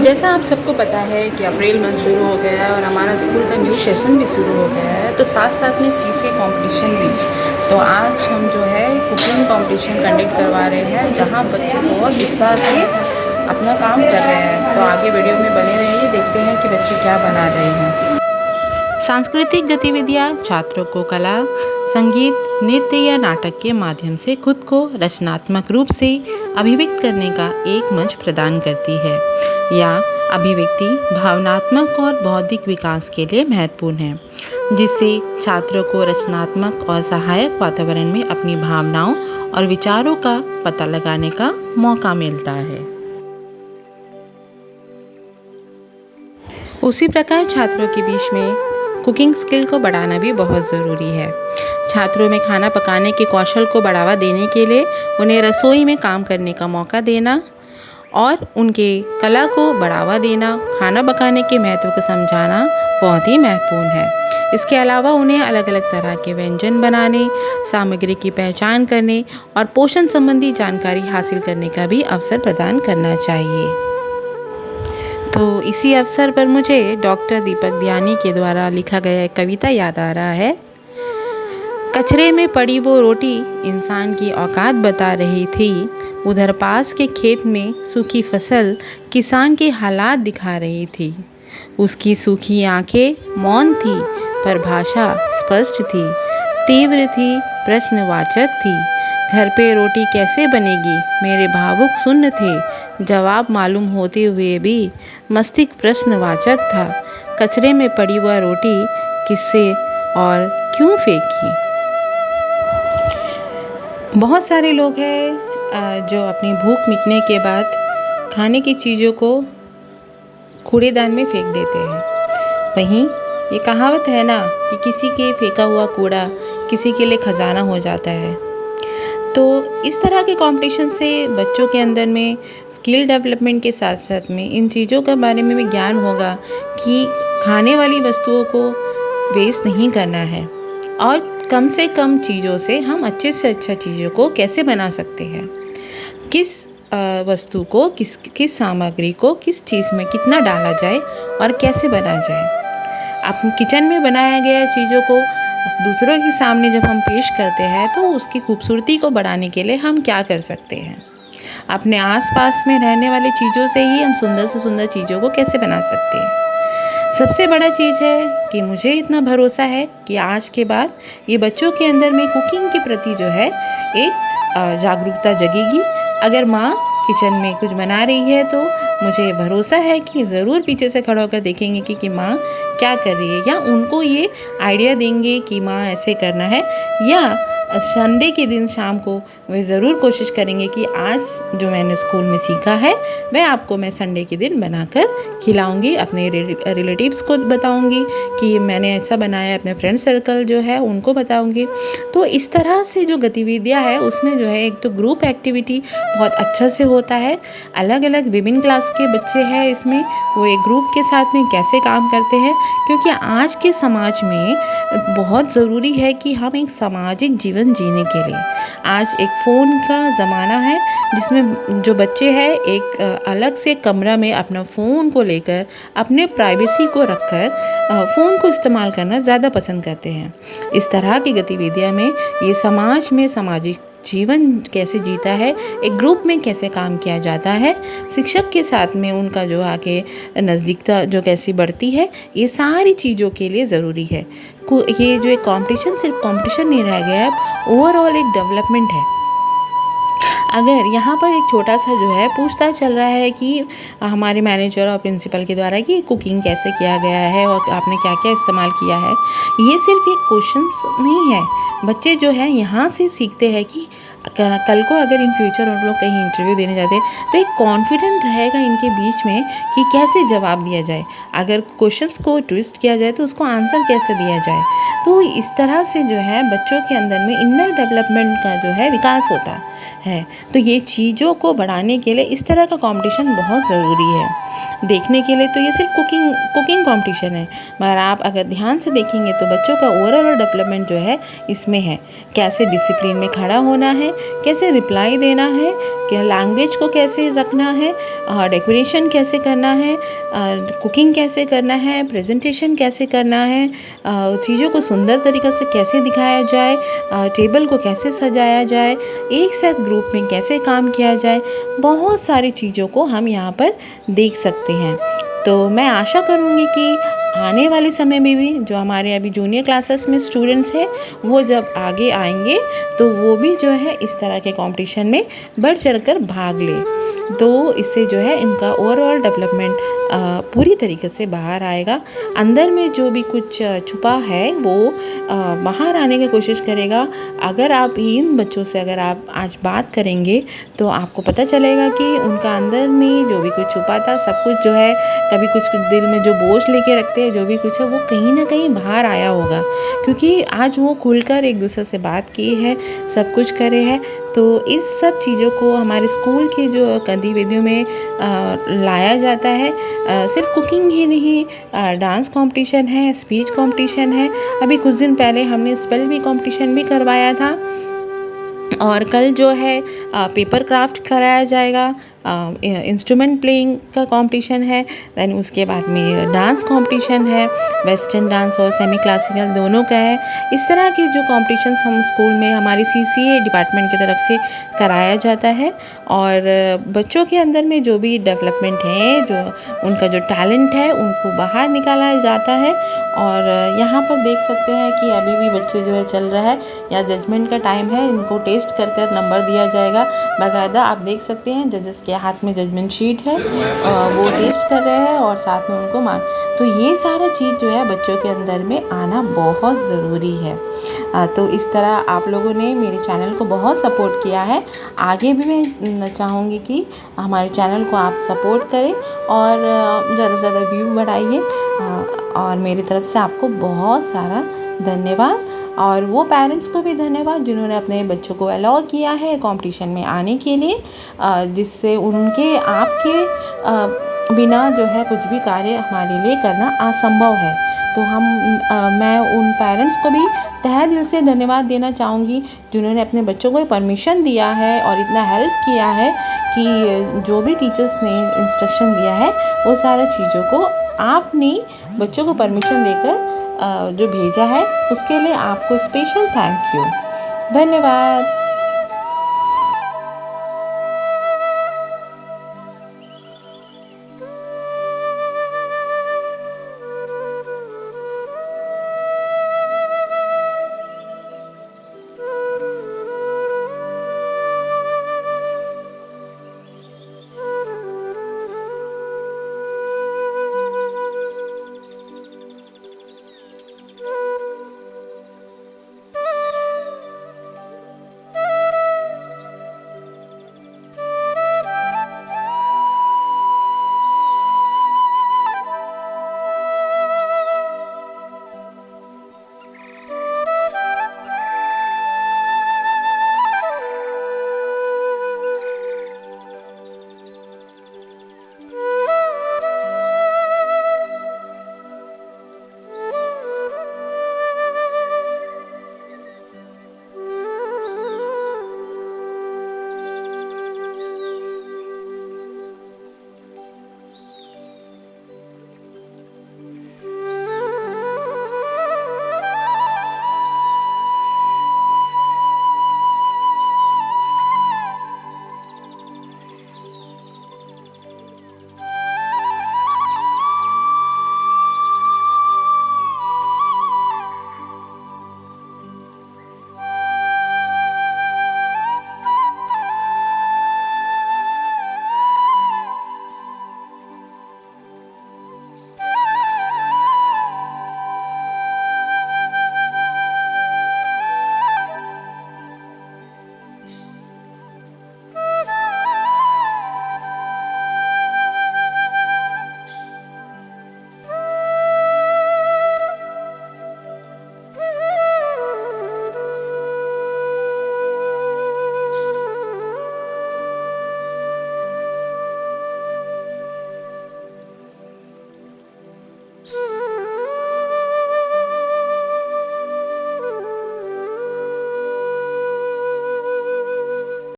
जैसा आप सबको पता है कि अप्रैल मंथ शुरू हो गया है और हमारा स्कूल का न्यू सेशन भी शुरू हो गया है, तो साथ साथ में सीसी कंपटीशन भी। तो आज हम जो है कुकिंग कंपटीशन कंडक्ट करवा रहे हैं, जहां बच्चे बहुत उत्साह से अपना काम कर रहे हैं। तो आगे वीडियो में बने रहिए, देखते हैं कि बच्चे क्या बना रहे हैं। सांस्कृतिक गतिविधियाँ छात्रों को कला, संगीत, नृत्य या नाटक के माध्यम से खुद को रचनात्मक रूप से अभिव्यक्त करने का एक मंच प्रदान करती है। यह अभिव्यक्ति भावनात्मक और बौद्धिक विकास के लिए महत्वपूर्ण है, जिससे छात्रों को रचनात्मक और सहायक वातावरण में अपनी भावनाओं और विचारों का पता लगाने का मौका मिलता है। उसी प्रकार छात्रों के बीच में कुकिंग स्किल को बढ़ाना भी बहुत ज़रूरी है। छात्रों में खाना पकाने के कौशल को बढ़ावा देने के लिए उन्हें रसोई में काम करने का मौका देना और उनके कला को बढ़ावा देना, खाना पकाने के महत्व को समझाना बहुत ही महत्वपूर्ण है। इसके अलावा उन्हें अलग अलग तरह के व्यंजन बनाने, सामग्री की पहचान करने और पोषण संबंधी जानकारी हासिल करने का भी अवसर प्रदान करना चाहिए। तो इसी अवसर पर मुझे डॉक्टर दीपक दयानी के द्वारा लिखा गया एक कविता याद आ रहा है। कचरे में पड़ी वो रोटी इंसान की औकात बता रही थी, उधर पास के खेत में सूखी फसल किसान के हालात दिखा रही थी। उसकी सूखी आंखें मौन थी पर भाषा स्पष्ट थी, तीव्र थी, प्रश्नवाचक थी। घर पे रोटी कैसे बनेगी मेरे भावुक सुन्न थे, जवाब मालूम होते हुए भी मस्तिष्क प्रश्नवाचक था। कचरे में पड़ी वह रोटी किससे और क्यों फेंकी। बहुत सारे लोग हैं जो अपनी भूख मिटने के बाद खाने की चीज़ों को कूड़ेदान में फेंक देते हैं। वहीं ये कहावत है ना कि किसी के फेंका हुआ कूड़ा किसी के लिए खजाना हो जाता है। तो इस तरह के कंपटीशन से बच्चों के अंदर में स्किल डेवलपमेंट के साथ साथ में इन चीज़ों के बारे में भी ज्ञान होगा कि खाने वाली वस्तुओं को वेस्ट नहीं करना है और कम से कम चीज़ों से हम अच्छे से अच्छा चीज़ों को कैसे बना सकते हैं, किस वस्तु को किस सामग्री को किस चीज़ में कितना डाला जाए और कैसे बनाया जाए। आप किचन में बनाया गया चीज़ों को दूसरों के सामने जब हम पेश करते हैं तो उसकी खूबसूरती को बढ़ाने के लिए हम क्या कर सकते हैं। अपने आसपास में रहने वाली चीज़ों से ही हम सुंदर से सुंदर चीज़ों को कैसे बना सकते हैं। सबसे बड़ा चीज़ है कि मुझे इतना भरोसा है कि आज के बाद ये बच्चों के अंदर में कुकिंग के प्रति जो है एक जागरूकता जगेगी। अगर माँ किचन में कुछ बना रही है तो मुझे भरोसा है कि ज़रूर पीछे से खड़ा होकर देखेंगे कि माँ क्या कर रही है, या उनको ये आइडिया देंगे कि माँ ऐसे करना है, या संडे के दिन शाम को वे ज़रूर कोशिश करेंगे कि आज जो मैंने स्कूल में सीखा है वह आपको मैं संडे के दिन बनाकर खिलाऊंगी, अपने रिलेटिव्स को बताऊंगी कि मैंने ऐसा बनाया, अपने फ्रेंड सर्कल जो है उनको बताऊंगी। तो इस तरह से जो गतिविधियां है उसमें जो है एक तो ग्रुप एक्टिविटी बहुत अच्छा से होता है। अलग अलग विभिन्न क्लास के बच्चे हैं इसमें, वो एक ग्रुप के साथ में कैसे काम करते हैं, क्योंकि आज के समाज में बहुत ज़रूरी है कि हम एक सामाजिक जीवन जीने के लिए, आज एक फ़ोन का ज़माना है जिसमें जो बच्चे हैं एक अलग से कमरा में अपना फ़ोन को लेकर अपने प्राइवेसी को रखकर फ़ोन को इस्तेमाल करना ज़्यादा पसंद करते हैं। इस तरह की गतिविधियाँ में ये समाज में सामाजिक जीवन कैसे जीता है, एक ग्रुप में कैसे काम किया जाता है, शिक्षक के साथ में उनका जो आगे नज़दीकता जो कैसी बढ़ती है, ये सारी चीज़ों के लिए ज़रूरी है। ये जो एक कंपटीशन सिर्फ कंपटीशन नहीं रह गया है, ओवरऑल एक डेवलपमेंट है। अगर यहाँ पर एक छोटा सा जो है पूछताछ चल रहा है कि हमारे मैनेजर और प्रिंसिपल के द्वारा कि कुकिंग कैसे किया गया है और आपने क्या क्या इस्तेमाल किया है, ये सिर्फ एक क्वेश्चंस नहीं है। बच्चे जो है यहाँ से सीखते हैं कि कल को अगर इन फ्यूचर उन लोग कहीं इंटरव्यू देने जाते हैं तो एक कॉन्फिडेंट रहेगा इनके बीच में कि कैसे जवाब दिया जाए, अगर क्वेश्चंस को ट्विस्ट किया जाए तो उसको आंसर कैसे दिया जाए। तो इस तरह से जो है बच्चों के अंदर में इनर डेवलपमेंट का जो है विकास होता है। तो ये चीज़ों को बढ़ाने के लिए इस तरह का कंपटीशन बहुत ज़रूरी है। देखने के लिए तो ये सिर्फ कुकिंग कंपटीशन है, मगर आप अगर ध्यान से देखेंगे तो बच्चों का ओवरऑल डेवलपमेंट जो है इसमें है। कैसे डिसिप्लिन में खड़ा होना है, कैसे रिप्लाई देना है, क्या लैंग्वेज को कैसे रखना है, डेकोरेशन कैसे करना है, कुकिंग कैसे करना है, प्रेजेंटेशन कैसे करना है, चीज़ों को सुंदर तरीक़े से कैसे दिखाया जाए, टेबल को कैसे सजाया जाए, एक साथ ग्रुप में कैसे काम किया जाए, बहुत सारी चीज़ों को हम यहाँ पर देख सकते हैं। तो मैं आशा करूँगी कि आने वाले समय में भी जो हमारे अभी जूनियर क्लासेस में स्टूडेंट्स हैं वो जब आगे आएंगे तो वो भी जो है इस तरह के कंपटीशन में बढ़ चढ़कर भाग ले, तो इससे जो है इनका ओवरऑल डेवलपमेंट पूरी तरीके से बाहर आएगा। अंदर में जो भी कुछ छुपा है वो बाहर आने की कोशिश करेगा। अगर आप इन बच्चों से अगर आप आज बात करेंगे तो आपको पता चलेगा कि उनका अंदर में जो भी कुछ छुपा था सब कुछ जो है, कभी कुछ दिल में जो बोझ लेके रखते हैं जो भी कुछ है वो कहीं ना कहीं बाहर आया होगा, क्योंकि आज वो खुलकर एक दूसरे से बात की है, सब कुछ करे हैं। तो इस सब चीज़ों को हमारे स्कूल की जो गतिविधियों में लाया जाता है। सिर्फ कुकिंग ही नहीं, डांस कंपटीशन है, स्पीच कंपटीशन है। अभी कुछ दिन पहले हमने स्पेल बी कंपटीशन भी करवाया था, और कल जो है पेपर क्राफ्ट कराया जाएगा, इंस्ट्रूमेंट प्लेइंग का कंपटीशन है, दैन उसके बाद में डांस कंपटीशन है, वेस्टर्न डांस और सेमी क्लासिकल दोनों का है। इस तरह के जो कॉम्पिटिशन्स हम स्कूल में हमारी CCA डिपार्टमेंट की तरफ से कराया जाता है, और बच्चों के अंदर में जो भी डेवलपमेंट है, जो उनका जो टैलेंट है उनको बाहर निकाला जाता है। और यहाँ पर देख सकते हैं कि अभी भी बच्चे जो है चल रहा है, या जजमेंट का टाइम है, इनको टेस्ट कर कर नंबर दिया जाएगा बाकायदा। आप देख सकते हैं जजेस के हाथ में जजमेंट शीट है, वो टेस्ट कर रहे हैं और साथ में उनको मान, तो ये सारा चीज़ जो है बच्चों के अंदर में आना बहुत ज़रूरी है। तो इस तरह आप लोगों ने मेरे चैनल को बहुत सपोर्ट किया है, आगे भी मैं चाहूँगी कि हमारे चैनल को आप सपोर्ट करें और ज़्यादा से ज़्यादा व्यू बढ़ाइए, और मेरी तरफ से आपको बहुत सारा धन्यवाद। और वो पेरेंट्स को भी धन्यवाद जिन्होंने अपने बच्चों को अलाउ किया है कंपटीशन में आने के लिए, जिससे उनके आपके बिना जो है कुछ भी कार्य हमारे लिए करना असंभव है। तो मैं उन पेरेंट्स को भी तहे दिल से धन्यवाद देना चाहूँगी जिन्होंने अपने बच्चों को परमिशन दिया है और इतना हेल्प किया है कि जो भी टीचर्स ने इंस्ट्रक्शन दिया है वो सारी चीज़ों को आपने बच्चों को परमिशन देकर जो भेजा है उसके लिए आपको स्पेशल थैंक यू, धन्यवाद।